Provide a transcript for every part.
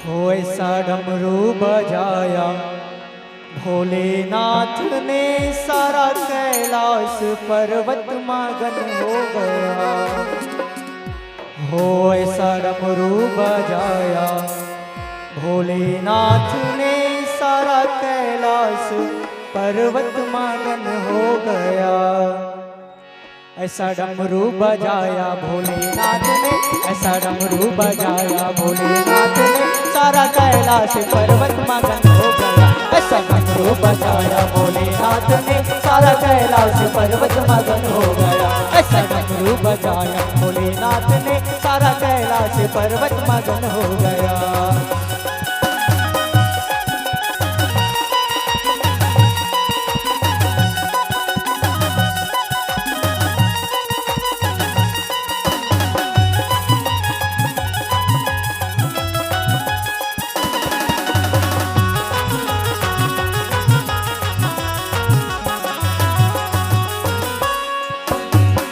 हो ऐसा डमरू बजाया भोलेनाथ ने, सारा कैलाश पर्वत मगन हो गया। हो ऐसा डमरू बजाया भोलेनाथ ने, सारा कैलाश पर्वत मगन हो गया। ऐसा डमरू बजाया भोलेनाथ ने, ऐसा डमरू बजाया भोलेनाथ ने, सारा कैलाश पर्वत मगन हो गया। ऐसा डमरू बजाया भोलेनाथ ने, सारा कैलाश पर्वत मगन हो गया। ऐसा डमरू बजाया भोलेनाथ ने, सारा कैलाश पर्वत मगन हो गया।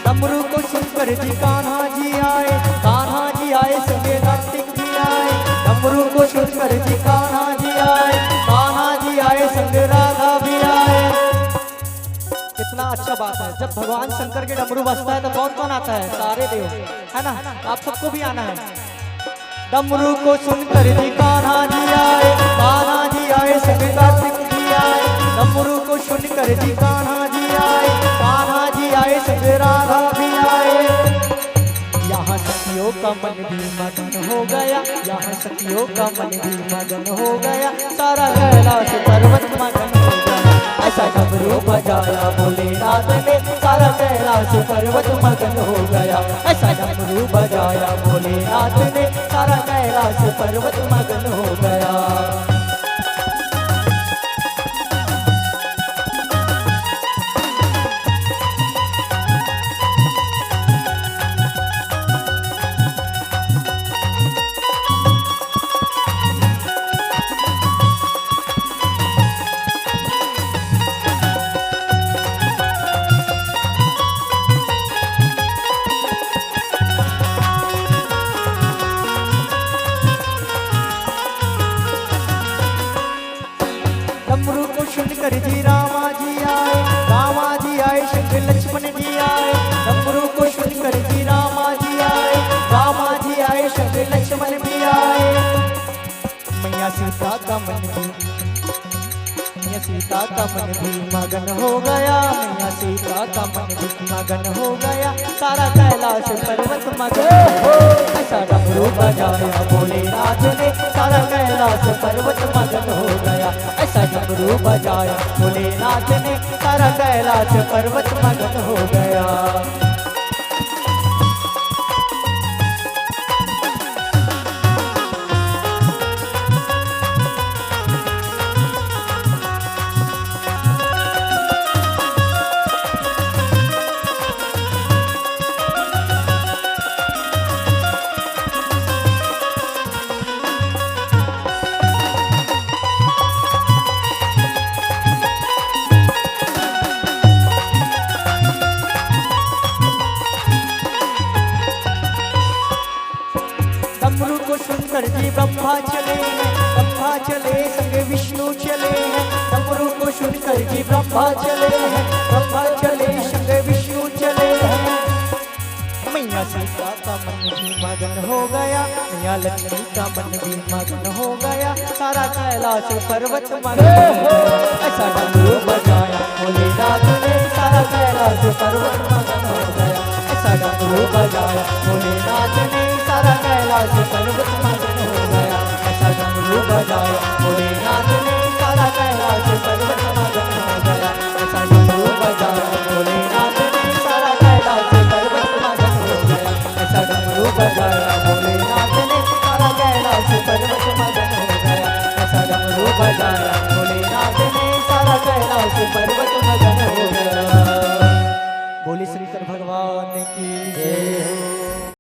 डमरू को सुनकर जी कान्हा जी आए, कान्हा जी आए संगे कार्तिक जी आए। डमरू को सुनकर जी कान्हा जी आए, कान्हा जी आए संगे राधा भी आए। कितना अच्छा बात है, जब भगवान शंकर के डमरू बजता है तो कौन कौन आता है? सारे देव, है ना? आप सबको भी आना है। डमरू को सुनकर जी कान्हा जी आए, कान्हा जी आए संगे कार्तिक जी आए। डमरू को सुनकर जी कान्हा जी आए, कान्हा जी आए संगे राधा भी आए। यहाँ सखियों का मन भी मगन हो गया, यहाँ सखियों का मन भी मगन हो गया। सारा कैलाश पर्वत मगन हो गया। ऐसा डमरू बजाया भोलेनाथ ने, सारा कैलाश पर्वत मगन हो गया। ऐसा डमरू बजाया भोलेनाथ ने, सारा कैलाश पर्वत मगन हो गया। डमरू को सुनकर जी रामा जी आए, रामा जी आए संग लक्ष्मण जी आए। डमरू को सुनकर जी रामा जी आए, रामा जी आए संग लक्ष्मण भी आए। मैया सीता का मन भी, मैया सीता का मन भी मगन हो गया। मैया सीता का मन भी मगन हो गया। सारा कैलाश पर्वत मगन हो। ऐसा डमरू बजाया भोलेनाथ ने, सारा कैलाश पर्वत मगन हो गया। ऐसा डमरू बजाया भोलेनाथ ने, सारा कैलाश पर्वत मगन हो गया। डमरू को सुनकर जी ब्रह्मा चले हैं, ब्रह्मा चले संगे विष्णु चले हैं। डमरू को सुनकर जी ब्रह्मा चले हैं, ब्रह्मा चले संगे विष्णु चले हैं। मैया सीता का मन भी मगन हो गया, मैया लक्ष्मी का मन भी मगन हो गया। सारा कैलाश पर्वत मगन हो गया। ऐसा डमरू बजाया भोलेनाथ ने, सारा कैलाश पर्वत मगन हो गया। ऐसा डमरू बजाया भोलेनाथ ने, सारा कैलाश पर्वत मगन